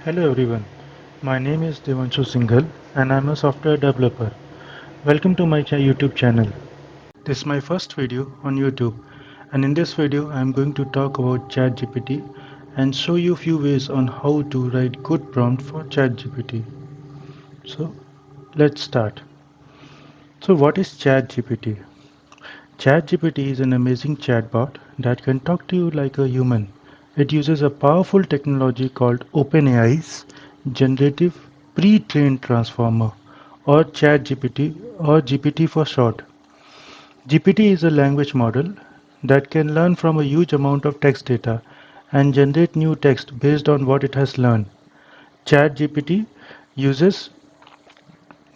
Hello everyone, my name is Devanshu Singhal and I'm a software developer. Welcome to my YouTube channel. This is my first video on YouTube, and in this video I'm going to talk about ChatGPT and show you a few ways on how to write good prompt for ChatGPT. So let's start. So what is ChatGPT? ChatGPT is an amazing chatbot that can talk to you like a human. It uses a powerful technology called OpenAI's Generative Pre-trained Transformer, or ChatGPT, or GPT for short. GPT is a language model that can learn from a huge amount of text data and generate new text based on what it has learned. ChatGPT uses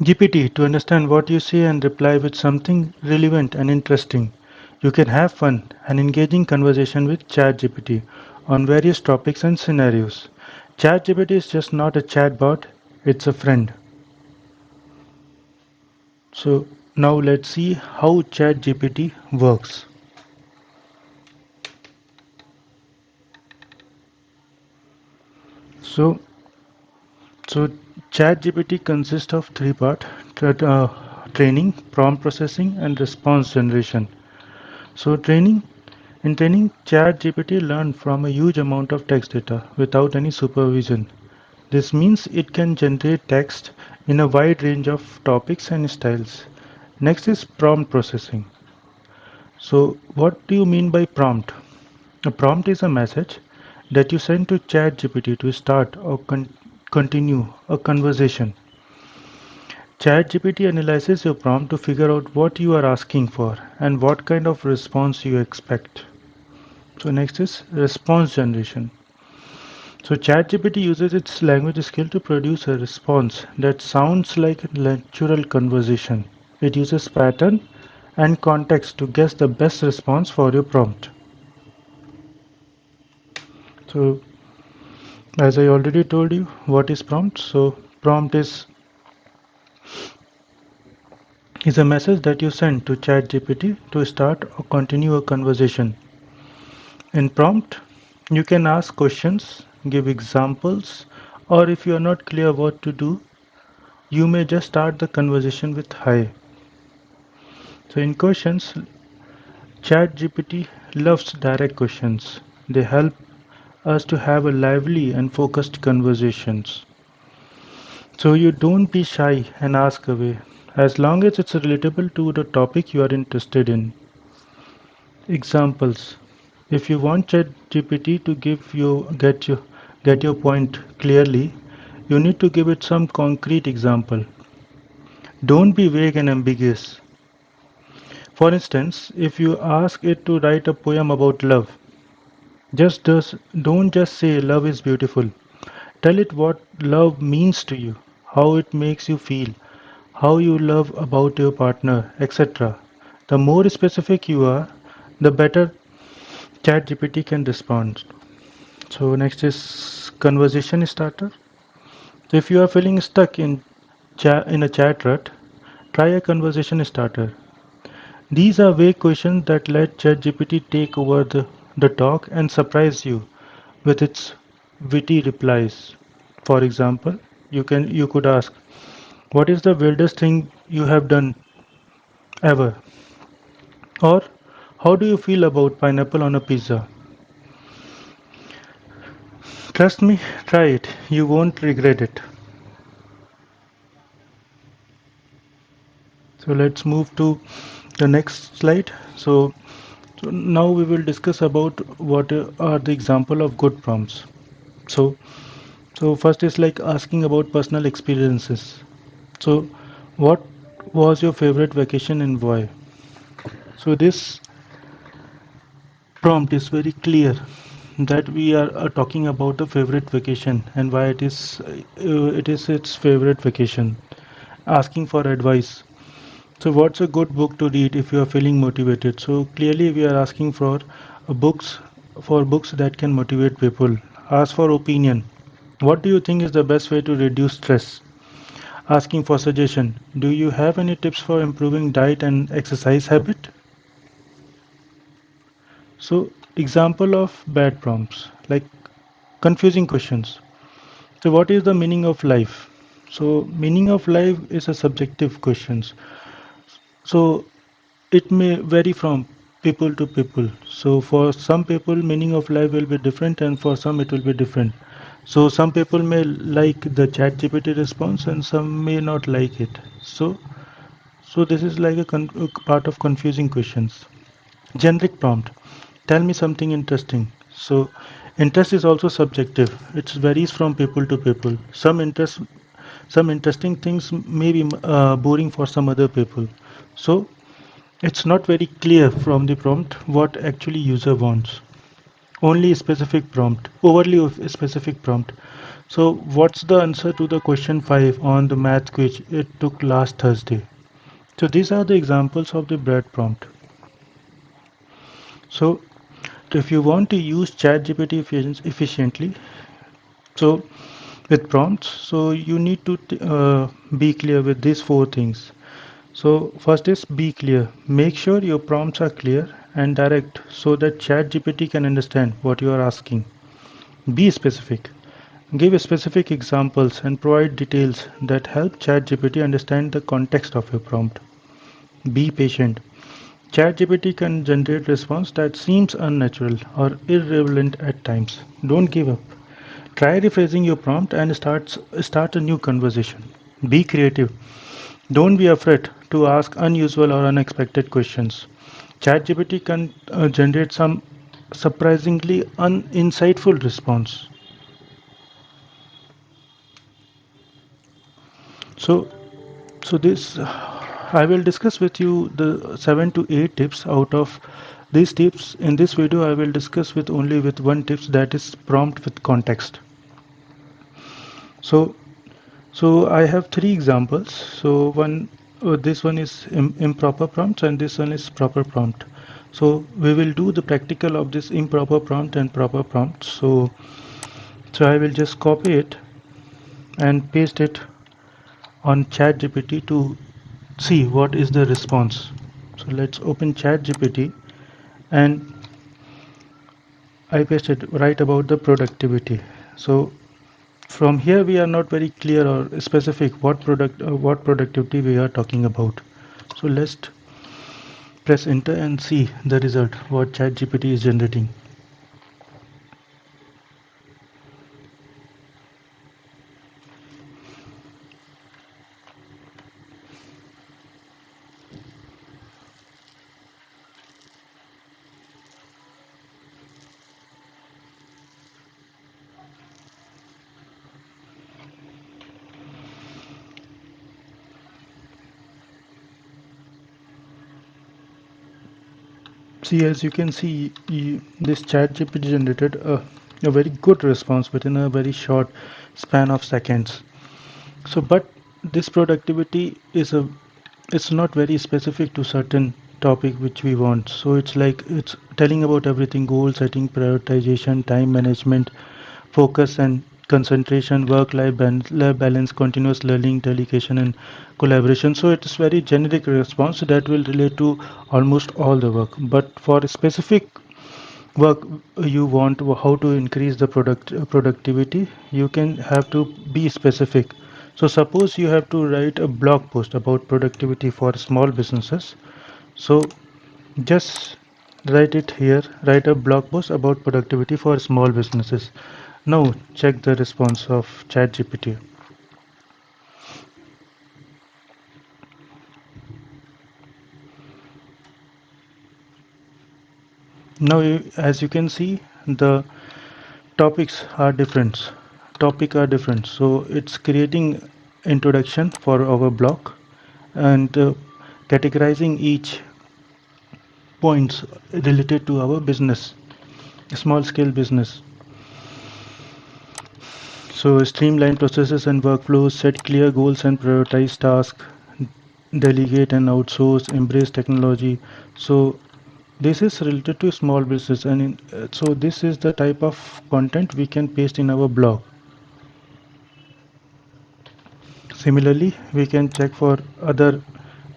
GPT to understand what you say and reply with something relevant and interesting. You can have fun and engaging conversation with ChatGPT on various topics and scenarios. ChatGPT is just not a chatbot, it's a friend. So now let's see how ChatGPT works. So so ChatGPT consists of three parts: training, prompt processing, and response generation. So in training, ChatGPT learned from a huge amount of text data without any supervision. This means it can generate text in a wide range of topics and styles. Next is prompt processing. So what do you mean by prompt? A prompt is a message that you send to ChatGPT to start or continue a conversation. ChatGPT analyzes your prompt to figure out what you are asking for and what kind of response you expect. So next is response generation. So ChatGPT uses its language skill to produce a response that sounds like a natural conversation. It uses pattern and context to guess the best response for your prompt. So as I already told you, what is prompt? So prompt is a message that you send to ChatGPT to start or continue a conversation. In prompt, you can ask questions, give examples, or if you are not clear what to do, you may just start the conversation with hi. So in questions, ChatGPT loves direct questions. They help us to have a lively and focused conversations. So you don't be shy and ask away, as long as it's relatable to the topic you are interested in. Examples. If you want ChatGPT to get your point clearly, you need to give it some concrete example. Don't be vague and ambiguous. For instance, if you ask it to write a poem about love, don't just say love is beautiful. Tell it what love means to you, how it makes you feel, how you love about your partner, etc. The more specific you are, the better ChatGPT can respond. So next is conversation starter. So if you are feeling stuck in a chat rut, try a conversation starter. These are vague questions that let ChatGPT take over the talk and surprise you with its witty replies. For example, you could ask, "What is the weirdest thing you have done ever?" Or, "How do you feel about pineapple on a pizza?" Trust me, try it. You won't regret it. So let's move to the next slide. So now we will discuss about what are the example of good prompts. So so first is like asking about personal experiences. So what was your favorite vacation and why? So this prompt is very clear that we are talking about the favorite vacation and why it is its favorite vacation. Asking for advice. So what's a good book to read if you are feeling motivated? So clearly we are asking for books that can motivate people. Ask for opinion. What do you think is the best way to reduce stress? Asking for suggestion. Do you have any tips for improving diet and exercise habit? So example of bad prompts like confusing questions. So what is the meaning of life? So meaning of life is a subjective question. So it may vary from people to people. So for some people, meaning of life will be different, and for some it will be different. So some people may like the ChatGPT response, and some may not like it. So this is like a part of confusing questions. Generic prompt. Tell me something interesting. So interest is also subjective. It varies from people to people. Some interesting things may be boring for some other people. So it's not very clear from the prompt what actually user wants. Only specific prompt, overly specific prompt. So what's the answer to the question 5 on the math quiz it took last Thursday? So these are the examples of the bread prompt. So if you want to use ChatGPT efficiently, so with prompts, so you need to be clear with these four things. So first is be clear. Make sure your prompts are clear and direct so that ChatGPT can understand what you are asking. Be specific. Give specific examples and provide details that help ChatGPT understand the context of your prompt. Be patient. ChatGPT can generate response that seems unnatural or irrelevant at times. Don't give up. Try rephrasing your prompt and start a new conversation. Be creative. Don't be afraid to ask unusual or unexpected questions. ChatGPT can generate some surprisingly insightful response. So, so this I will discuss with you the 7 to 8 tips. Out of these tips in this video, I will discuss with only with one tips, that is prompt with context. So, so I have three examples. So this one is improper prompt and this one is proper prompt. So we will do the practical of this improper prompt and proper prompt. So I will just copy it and paste it on ChatGPT to see what is the response. So let's open ChatGPT and I pasted right about the productivity. So from here we are not very clear or specific what productivity we are talking about. So let's press enter and see the result what ChatGPT is generating. See, as you can see, this ChatGPT generated a very good response within a very short span of seconds. So, but this productivity is a it's not very specific to certain topic which we want. So it's like it's telling about everything: goal setting, prioritization, time management, focus and concentration, work-life balance, continuous learning, delegation, and collaboration. So it's very generic response that will relate to almost all the work. But for specific work you want how to increase the productivity, you can have to be specific. So suppose you have to write a blog post about productivity for small businesses. So just write it here, write a blog post about productivity for small businesses. Now check the response of ChatGPT. Now as you can see, the topic are different, so it's creating introduction for our blog and categorizing each points related to our business, small scale business. So streamline processes and workflows, set clear goals and prioritize tasks, delegate and outsource, embrace technology. So this is related to small business, and so this is the type of content we can paste in our blog. Similarly, we can check for other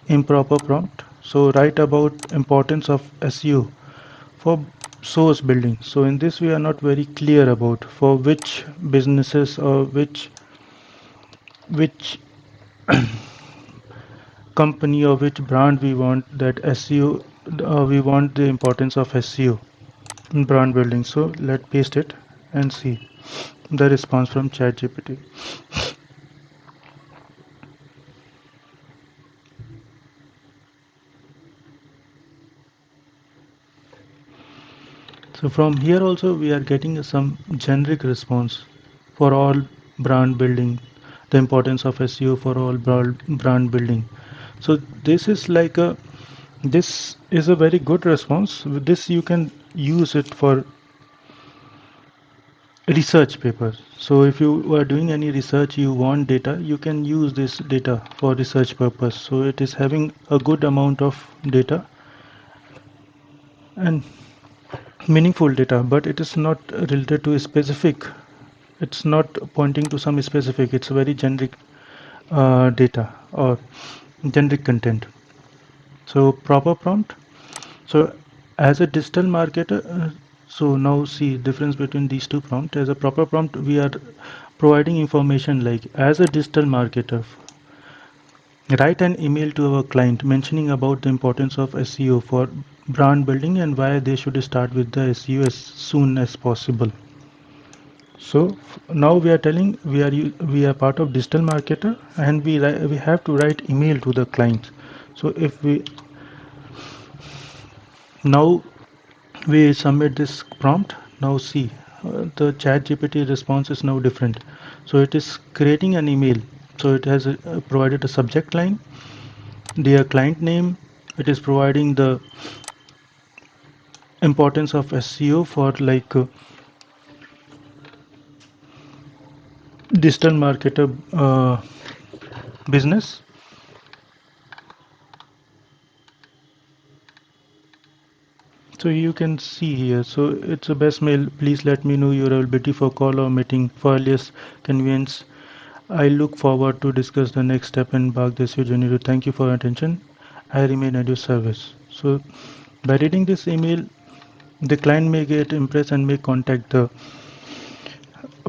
improper prompt. So write about importance of SEO for source building. So in this we are not very clear about for which businesses or which company or which brand we want that SEO, we want the importance of SEO in brand building. So let's paste it and see the response from ChatGPT. So from here also we are getting some generic response for all brand building, the importance of SEO for all brand building. So this is a very good response. With this you can use it for research papers. So if you are doing any research, you want data, you can use this data for research purpose. So it is having a good amount of data and meaningful data, but it is not related to a specific. It's not pointing to some specific. It's very generic data or generic content. So proper prompt. So as a digital marketer, so now see difference between these two prompts. As a proper prompt, we are providing information like as a digital marketer, write an email to our client mentioning about the importance of SEO for brand building and why they should start with the SEO as soon as possible. So now we are telling we are part of digital marketer and we have to write email to the client. So if we now we submit this prompt, now see the chat GPT response is now different. So it is creating an email. So it has provided a subject line, their client name. It is providing the importance of SEO for digital marketer business. So you can see here. So it's a best mail. Please let me know your availability for call or meeting for earliest convenience. I look forward to discuss the next step and embark this your journey. Thank you for your attention. I remain at your service. So by reading this email, the client may get impressed and may contact the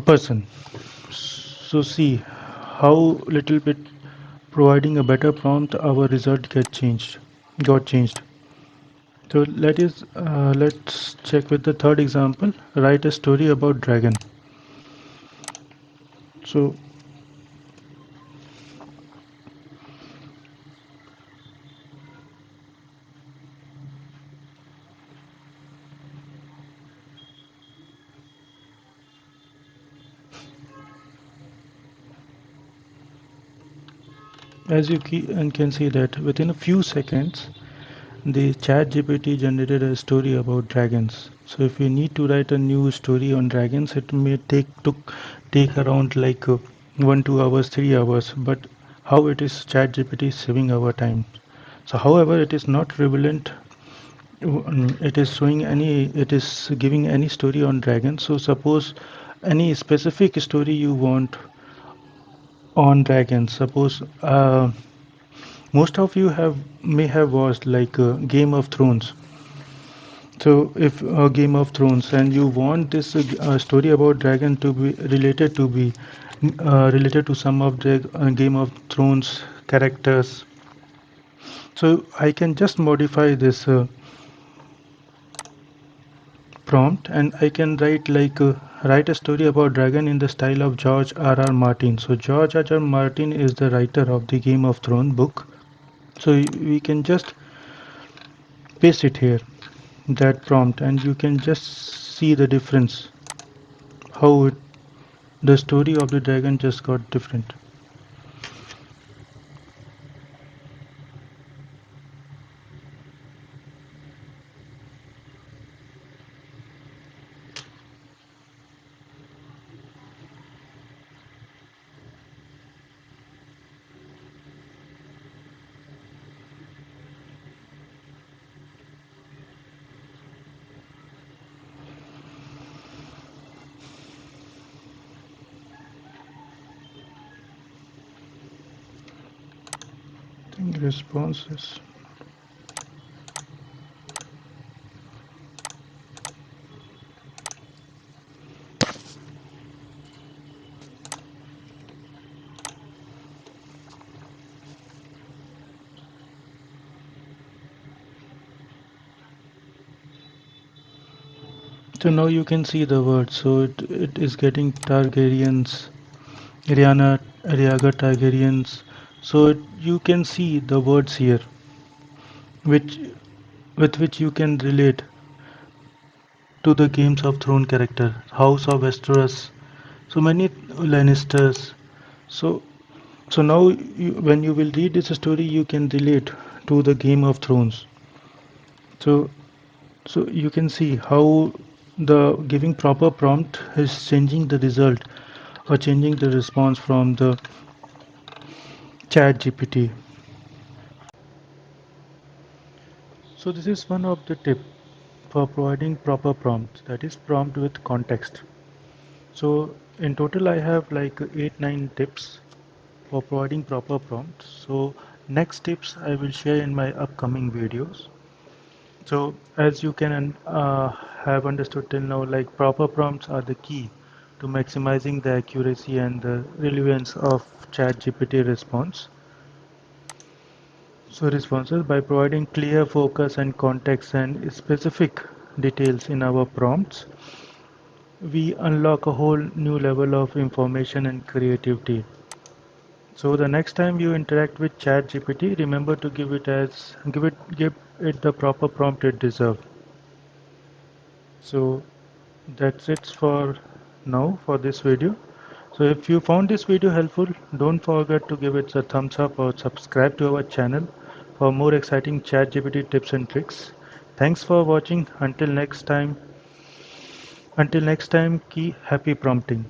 person. So see how little bit providing a better prompt, our result got changed. So let's check with the third example. Write a story about dragon. So as you can see that within a few seconds, the chat GPT generated a story about dragons. So if you need to write a new story on dragons, it may take around 1 2 hours, 3 hours. But how it is chat GPT saving our time. So however, it is not relevant. It is it is giving any story on dragons. So suppose any specific story you want on dragons. Suppose most of you have may have watched Game of Thrones. So if Game of Thrones and you want this story about dragon to be related to some of the Game of Thrones characters, so I can just modify this prompt and I can write a story about dragon in the style of George R.R. Martin. So George R.R. Martin is the writer of the Game of Thrones book. So we can just paste it here, that prompt, and you can just see the difference how the story of the dragon just got different. I think responses. So now you can see the word. So it is getting Targaryens, Ariana, Ariaga Targaryens. So you can see the words here, which with which you can relate to the Games of Thrones character, House of Westeros. So many Lannisters. So so now when you will read this story, you can relate to the Game of Thrones. So so you can see how the giving proper prompt is changing the result or changing the response from the chat GPT. So this is one of the tip for providing proper prompts, that is prompt with context. So in total I have like 8-9 tips for providing proper prompts. So next tips I will share in my upcoming videos. So as you can have understood till now, like proper prompts are the key to maximizing the accuracy and the relevance of ChatGPT response. So responses by providing clear focus and context and specific details in our prompts, we unlock a whole new level of information and creativity. So the next time you interact with ChatGPT, remember to give it the proper prompt it deserves. So that's it for now for this video. So if you found this video helpful, don't forget to give it a thumbs up or subscribe to our channel for more exciting ChatGPT tips and tricks. Thanks for watching. Until next time, keep happy prompting.